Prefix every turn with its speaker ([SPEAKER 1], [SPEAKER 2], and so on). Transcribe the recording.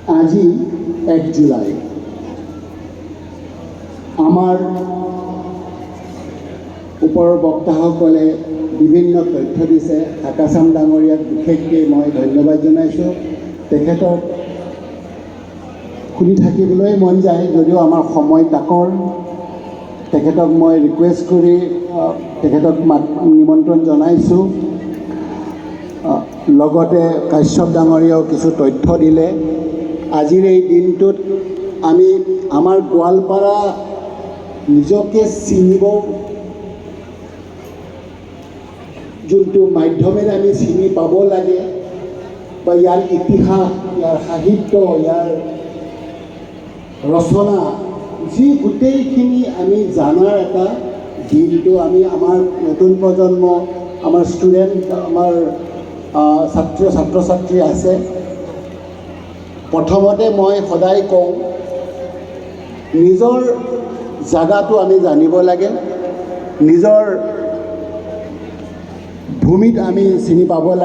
[SPEAKER 1] আজি 1 জুলাই আমাৰ ওপৰৰ বক্তাসকলে বিভিন্ন তথ্য দিছে। হাকাচাম ডাঙৰীয়াক বিশেষকৈ মই ধন্যবাদ জনাইছোঁ। তেখেতক শুনি থাকিবলৈ মন যায়, যদিও আমাৰ সময় তাকৰ। তেখেতক মই ৰিকুৱেষ্ট কৰি তেখেতক নিমন্ত্ৰণ জনাইছোঁ। লগতে কাশ্যপ ডাঙৰীয়াও কিছু তথ্য দিলে। আজিৰ এই দিনটোত আমি আমাৰ গোৱালপাৰা নিজকে চিনিব, যোনটো মাধ্যমেৰে আমি চিনি পাব লাগে, বা ইয়াৰ ইতিহাস, ইয়াৰ সাহিত্য, ইয়াৰ ৰচনা, যি গোটেইখিনি আমি জানাৰ এটা দিনটো আমি আমাৰ নতুন প্ৰজন্ম, আমাৰ ষ্টুডেণ্ট, আমাৰ ছাত্ৰ ছাত্ৰী আছে। প্ৰথমতে মই সদায় কওঁ, নিজৰ জাগাটো আমি জানিব লাগে, নিজৰ ভূমিত আমি চিনি পাব লাগে।